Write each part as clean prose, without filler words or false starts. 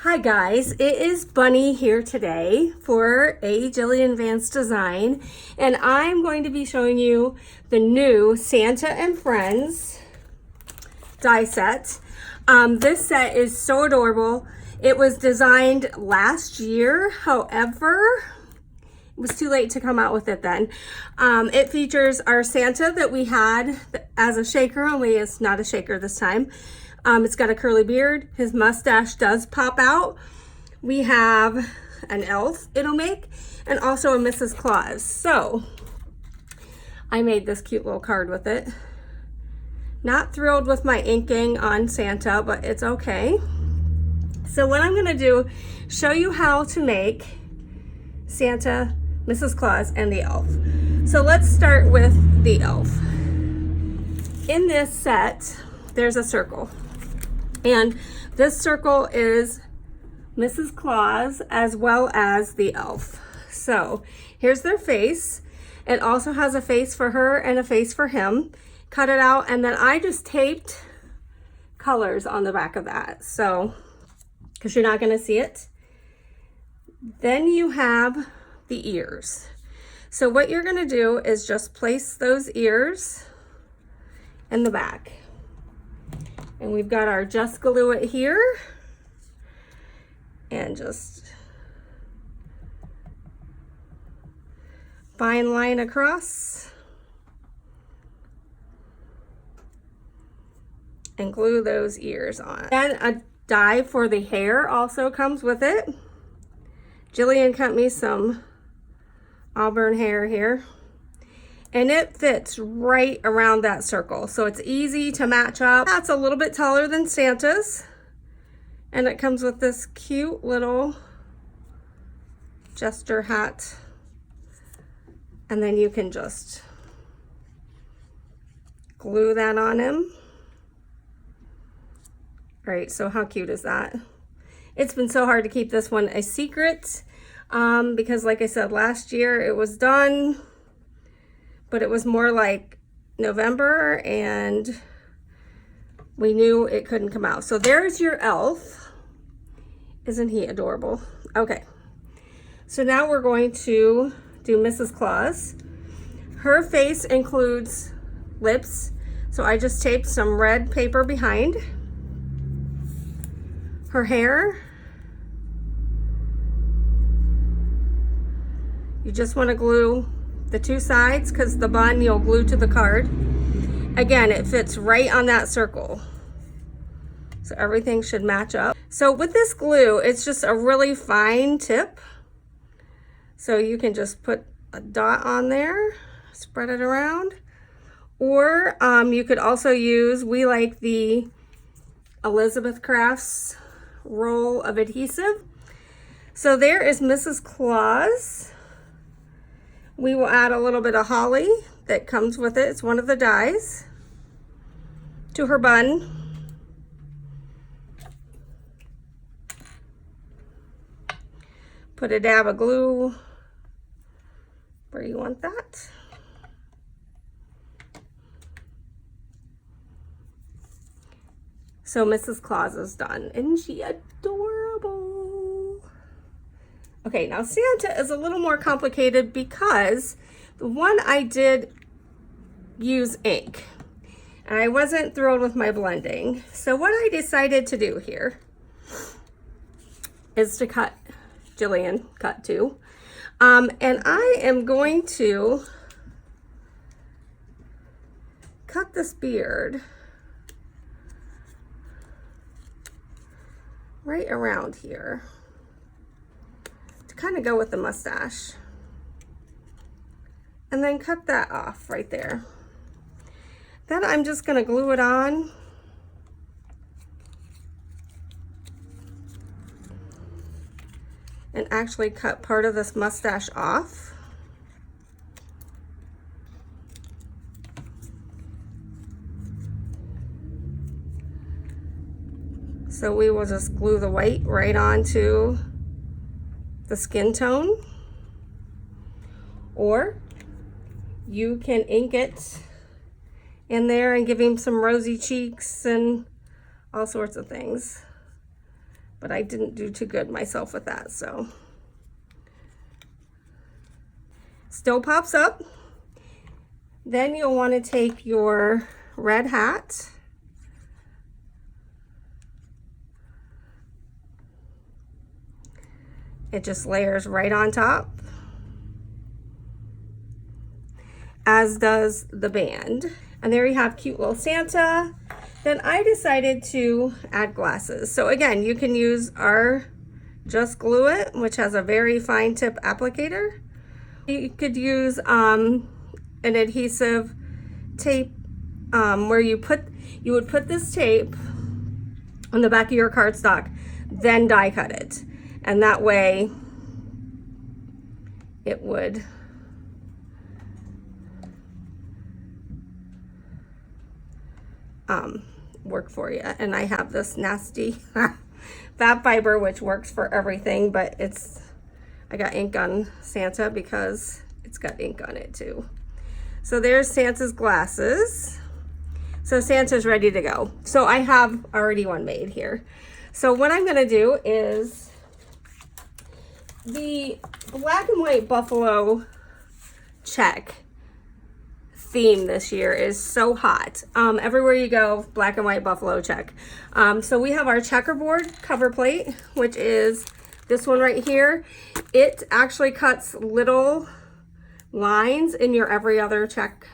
Hi guys, it is Bunny here today for a Jillian Vance design, and I'm going to be showing you the new Santa and Friends die set. This set is so adorable. It was designed last year, however, it was too late to come out with it then. It features our Santa that we had as a shaker, only it's not a shaker this time. It's got a curly beard. His mustache does pop out. We have an elf it'll make, and also a Mrs. Claus. So I made this cute little card with it. Not thrilled with my inking on Santa, but it's okay. So what I'm gonna do, show you how to make Santa, Mrs. Claus, and the elf. So let's start with the elf. In this set, there's a circle. And this circle is Mrs. Claus as well as the elf. So here's their face. It also has a face for her and a face for him. Cut it out, and then I just taped colors on the back of that. So, because you're not gonna see it. Then you have the ears. So what you're gonna do is just place those ears in the back. And we've got our Just Glue It here, and just fine line across and glue those ears on. And a die for the hair also comes with it. Jillian cut me some auburn hair here, and it fits right around that circle. So it's easy to match up. That's a little bit taller than Santa's. And it comes with this cute little jester hat. And then you can just glue that on him. Right, so how cute is that? It's been so hard to keep this one a secret because like I said, last year it was done, but it was more like November and we knew it couldn't come out. So there's your elf. Isn't he adorable? Okay, so now we're going to do Mrs. Claus. Her face includes lips, so I just taped some red paper behind. Her hair, you just want to glue the two sides because the bun you'll glue to the card. Again, it fits right on that circle. So everything should match up. So with this glue, it's just a really fine tip. So you can just put a dot on there, spread it around. Or you could also use, we like the Elizabeth Crafts roll of adhesive. So there is Mrs. Claus. We will add a little bit of holly that comes with it. It's one of the dies to her bun. Put a dab of glue where you want that. So Mrs. Claus is done. Isn't she adorable? Okay, now Santa is a little more complicated because the one I did use ink and I wasn't thrilled with my blending. So what I decided to do here is to cut, Jillian cut too. And I am going to cut this beard right around here to kind of go with the mustache, and then cut that off right there. Then I'm just going to glue it on and actually cut part of this mustache off. So we will just glue the white right onto the skin tone, or you can ink it in there and give him some rosy cheeks and all sorts of things. but I didn't do too good myself with that, so. Still pops up. Then you'll want to take your red hat. It just layers right on top, as does the band. And there you have cute little Santa. Then I decided to add glasses. So again, you can use our Just Glue It, which has a very fine tip applicator. You could use an adhesive tape where you would put this tape on the back of your cardstock, then die cut it. And that way it would work for you. And I have this nasty fat fiber, which works for everything, but I got ink on Santa because it's got ink on it too. So there's Santa's glasses. So Santa's ready to go. So I have already one made here. So what I'm gonna do is the black and white buffalo check theme this year is so hot. Everywhere you go, black and white buffalo check. So we have our checkerboard cover plate, which is this one right here. It actually cuts little lines in your every other check,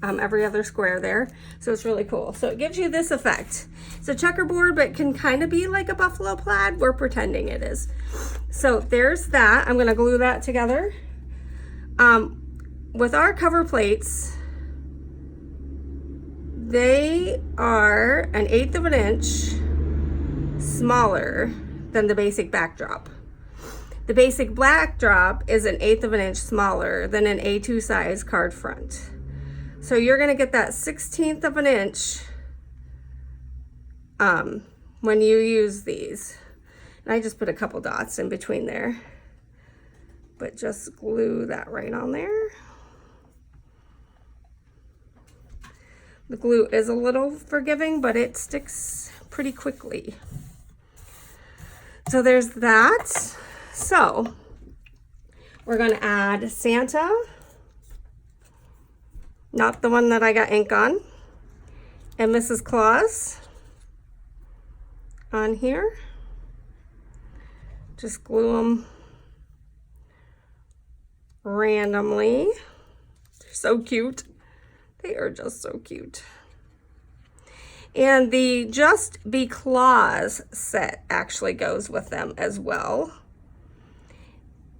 every other square there. So it's really cool. So it gives you this effect. It's a checkerboard, but can kind of be like a buffalo plaid. We're pretending it is. So there's that. I'm gonna glue that together. With our cover plates, they are 1/8 of an inch smaller than the basic backdrop. The basic backdrop is 1/8 of an inch smaller than an A2 size card front. So you're gonna get that 1/16 of an inch when you use these. And I just put a couple dots in between there, but just glue that right on there. The glue is a little forgiving, but it sticks pretty quickly. So there's that. So we're gonna add Santa, not the one that I got ink on, and Mrs. Claus on here. Just glue them randomly. They're so cute. They are just so cute. And the Just Be Claus set actually goes with them as well.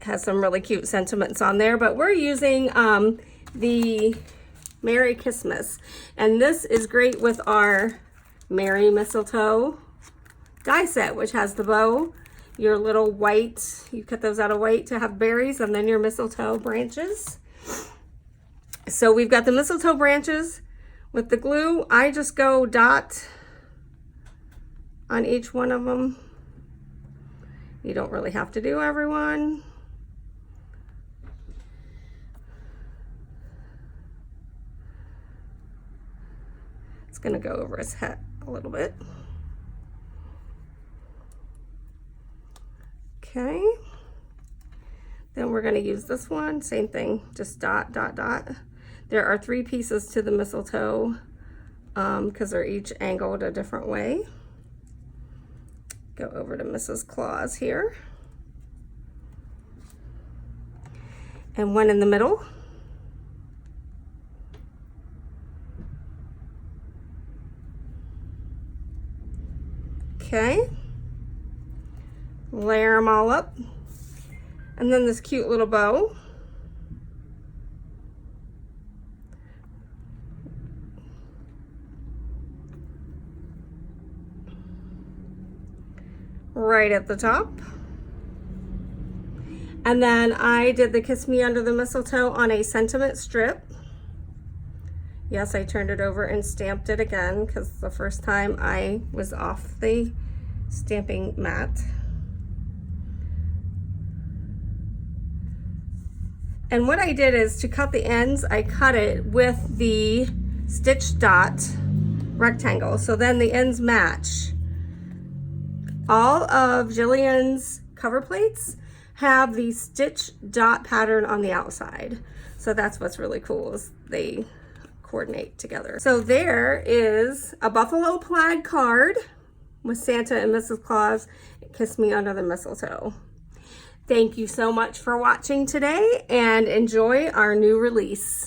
Has some really cute sentiments on there, but we're using the Merry Christmas. And this is great with our Merry Mistletoe die set, which has the bow, your little white, you cut those out of white to have berries, and then your mistletoe branches. So we've got the mistletoe branches with the glue. I just go dot on each one of them. You don't really have to do everyone. It's gonna go over his head a little bit. Okay. Then we're gonna use this one, same thing, just dot, dot, dot. There are 3 pieces to the mistletoe because they're each angled a different way. Go over to Mrs. Claus here. And one in the middle. Okay. Layer them all up. And then this cute little bow. Right at the top. And then I did the Kiss Me Under the Mistletoe on a sentiment strip. Yes, I turned it over and stamped it again because the first time I was off the stamping mat. And what I did is to cut the ends, I cut it with the stitch dot rectangle. So then the ends match. all of Jillian's cover plates have the stitch dot pattern on the outside. So that's what's really cool, is they coordinate together. So there is a buffalo plaid card with Santa and Mrs. Claus, Kiss Me Under the Mistletoe. Thank you so much for watching today, and enjoy our new release.